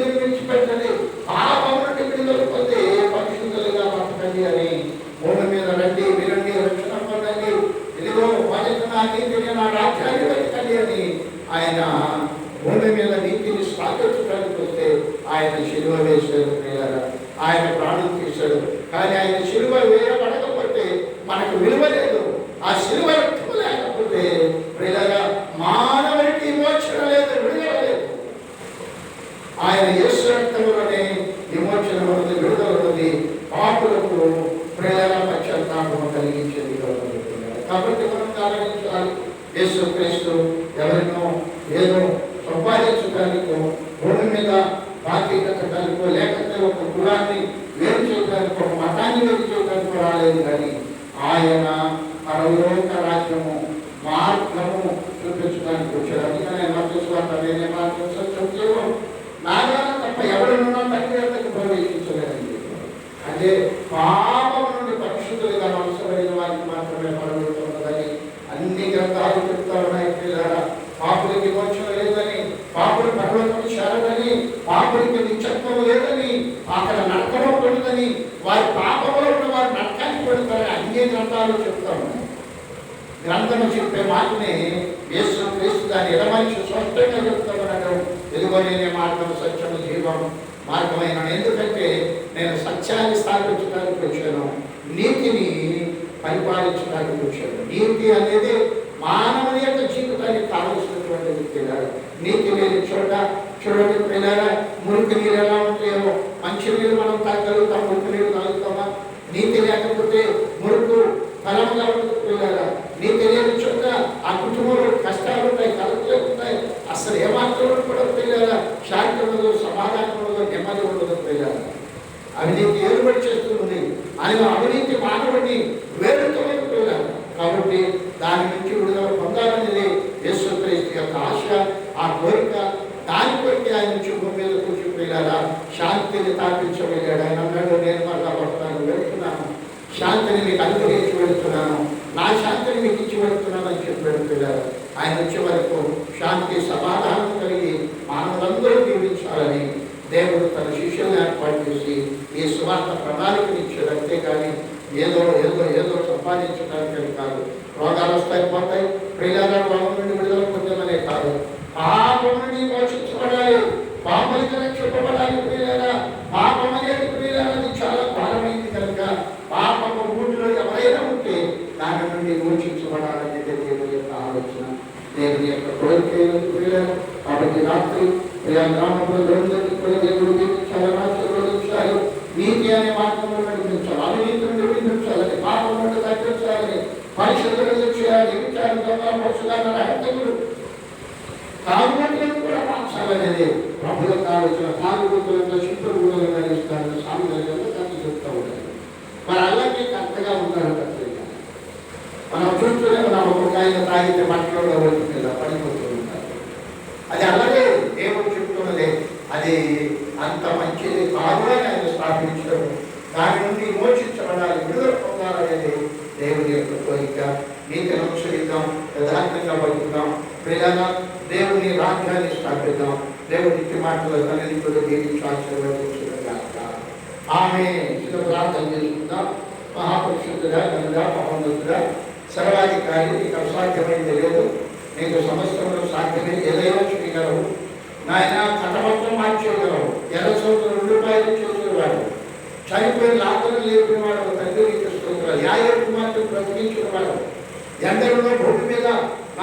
మీరు విడిచిపెట్టండి, పాపం నుండి విడుదల పొంది పరిశుద్ధులుగా బతకండి అని భూమి మీద రండి, వినండి, రక్షణ పొందండి, ఇదిగో నా నీతిని నా రాజ్యాన్ని వెతకండి అని ఆయన భూమి మీద నీతిని స్థాపించడానికి వస్తే ఆయన శిలువ వేశాడు ప్రియులారా, ఆయన ప్రాణం తీశాడు. కానీ ఆయన శిలువ వేయబడకపోతే మనకు విలువ లేదు. ఆ శిలువ రక్తం లేకపోతే ప్రియులారా మానవునికి విమోచన లేదు, విడుదల లేదు. ఆయన యేసు రక్తంలోనే విమోచన ఉన్నది, విడుదల ఉన్నది, పాపులకు ప్రియులారా పశ్చాత్తాపం కలిగించేది. కాబట్టి మనం ఆలోచించాలి, యేసు క్రీస్తు ఎవరినో ఏదో సంపాదించడానికో, భూమి మీద బాకీ కట్టడానికో, లేకపోతే ఒక కులాన్ని వేరు చేయడానికి, ఒక మతాన్ని వేరు చేయడానికి రాలేదు. కానీ ఆయన పరలోక రాజ్యము మార్గము చూపించడానికి వచ్చాడు. అందుకనే నేనే మార్గం సత్యం జీవం నాగా తప్ప ఎవరున్నా తండ్రి వద్దకు ప్రవేశించలేదని చెప్పారు. అంటే పాపం నుండి పరిశుద్ధులుగా అవసరమైన వారికి మాత్రమే పరలోకం ఉన్నదని అన్ని గ్రంథాలు చెప్తా ఉన్నాయి. పాపులకి విమోచన లేదని, పాపులు పరలోకం చేరదని, పాపులకి నిత్యత్వం లేదని, అక్కడ నరకం ఉండదని, వారి పాపంలో ఉన్న వారు నరకానికి పెడతారని అన్ని గ్రంథాలు చెప్తా ఉన్నాయి. గ్రంథము చెప్పే మాటని యేసు క్రీస్తు దాన్ని ఎడమనిషి స్పష్టంగా చెప్తామన్నాడు. ఇదిగో నేనే మార్గం సత్యము జీవం మార్గమైన. ఎందుకంటే నేను సత్యాన్ని స్థాపించడానికి వచ్చాను, నీతిని పరిపాలించడానికి వచ్చాను. నీతి అనేది మానవుని యొక్క జీవితానికి కావలసినటువంటి వ్యక్తిగారు. నీతి లేని చోట చూడండి పిల్లరా, మురికి నీరు ఎలా ఉంటాయో, మంచి నీరు మనం తాగలుగుతాం, మురికి నీరు తాగుతామా? నీతి లేకపోతే మురుకు ఫలముగా ఉంటుంది పిల్లరా. నీతి లేని చోట ఆ కుటుంబంలో కష్టాలు ఉంటాయి, కలుపులు ఉంటాయి, అసలు ఏమాత్రం కూడా పిల్లరా శాంతి ఉండదు, సమాధానం ఉండదు, నెమ్మది ఉండదు పిల్లరా. అవినీతి ఏలుబడి చేస్తుంది, ఆయన అవినీతి మానవుడిని వేరుతోనే పిల్లలు. కాబట్టి దాని నుంచి విడుదల పొందాలనేది యేసుక్రీస్తు యొక్క ఆశ, ఆ కోరిక. దాని కొరికి ఆయన నుంచి భూమి మీద కూర్చుపోయారా శాంతిని స్థాపించగలిగాడు. ఆయన అన్నాడు, నేను మళ్ళా వస్తాను, వెళ్తున్నాను, శాంతిని మీకు అనుగ్రహించి వెళుతున్నాను, నా శాంతిని మీకు ఇచ్చి వెళుతున్నాను అని చెప్పి వెళ్తున్నారు. ఆయన వచ్చే వరకు శాంతి సమాధానం కలిగి మానవులందరూ జీవించాలని దేవుడు తన శిష్యులను ఏర్పాటు చేసి ఈ సువార్త ప్రణాళికను ఇచ్చాడు. అంతేకాని ఏదో ఏదో ఏదో సంపాదించడానికి కాదు. రోగాలు వస్తాయి, పోతాయి, ప్రియులారా రోగం నుండి విడుదల పొందమనే కాదు, పాపం నుండి మోచించబడాలి, పాపలకి రక్షింపబడాలి. ప్రియులారా పాపం అనేది ప్రియులారా చాలా భారమైంది కనుక పాపము ఊటిలో ఎవరైనా ఉంటే దాని నుండి మోచించబడాలని దేవుడి యొక్క ఆలోచన, దేవుడి యొక్క కోరిక. ప్రియులారా కాబట్టి రాత్రి గ్రామంలో దేవుడు దీవించాలి, నీతి అనే మార్గంలో నడిపించాలి, అవినీతిని నిర్మించాలని, పాపం నుండి తగ్గించాలని, పరిశుద్ధులు చేయాలి, విచారణ హత్యలు తాగుబోతులను కూడా మార్చాలనేది ప్రభుత్వ ఆలోచన. తాగుబోతులతో శిల్పులు కూడా నిర్ణయిస్తారని సాంఘికంగా కలిసి చెప్తూ ఉంటారు. మరి అలాగే కరెక్ట్గా ఉంటారు. కరెక్ట్గా మనం చూస్తూనే మనం ఒక ఆయన తాగితే మట్టిలో పడుతుంది, పడిపోతూ ఉంటారు. అది అలాగే దేవుడు చెప్తున్నదే, అది అంత మంచిది కాదు అని ఆయన స్థాపించడం, దాని నుండి విమోచించబడాలి, విడుదల పొందాలనేది దేవుడి యొక్క కోరిక. నీతిని అనుసరిద్దాం, యథార్థంగా బతుకుదాం, ప్రియులారా దేవుని రాజ్యాన్ని స్థాపిద్దాం. దేవుడికి మాటలు తనని కూడా దీవించాల్సిన ఆమె ప్రార్థన చేసుకుందాం. మహాపురుషుడుగా గనుడా మహోన్నతుడా సర్వాధికారి, నీకు అసాధ్యమైంది లేదు, నీకు సమస్తంలో సాధ్యమే, ఏదైనా చేయగలవు నాయన. కటమత్వం మార్చేయగలవు, ఎర్ర సోదరు రూపాయలు చేసేవాడు, చనిపోయిన లాభం లేపిన వాడు తండ్రి తీసుకుంటున్నారు, యాయకు మాత్రం బ్రతికించిన వాడు, ఎందరిలో భూమి మీద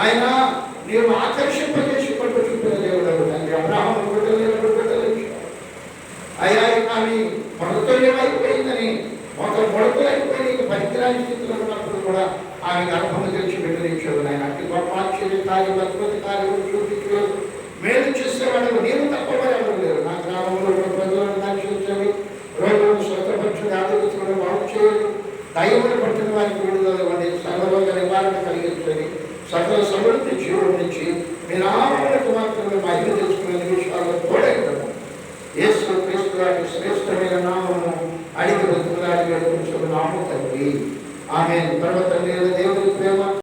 ఆయన నీవు ఆకర్షింపజేసి పట్టు చూపిన దేవుడు తండ్రి. అబ్రాహాము బిడ్డలు అయ్యా కానీ మొదతో ఏమైపోయిందని ఒక మొడతలైపోయి నీకు పనికిరాని స్థితిలో ఉన్నప్పుడు కూడా ఆమె గర్భము తెచ్చి బిడ్డలించాడు. ఆయన అట్టి గొప్ప ఆశ్చర్యకార్యం, అద్భుత కార్యములు చూపించు మేలు చేసేవాడు నీవు తప్ప ఎవరు లేరు. నా గ్రామంలో ఉన్న ప్రజలను రక్షించండి, రోగులను స్వతపక్షుడు ఆదరించడం బాగు చేయండి, దైవమును పట్టిన వారికి విడుదల ఇవ్వండి, సర్వరోగ నివారణ కలిగించండి, సకల సమృద్ధి జీవుడిచ్చి మీ నామములకు మాత్రమే మహిమ తెలుసుకునే విషయాల్లో తోడైండము. యేసు క్రీస్తు వారి శ్రేష్టమైన నామము అడిగి బ్రతుకులాడి వేడుకుంటున్నాము తండ్రి. ఆమె తర్వాత దేవుడు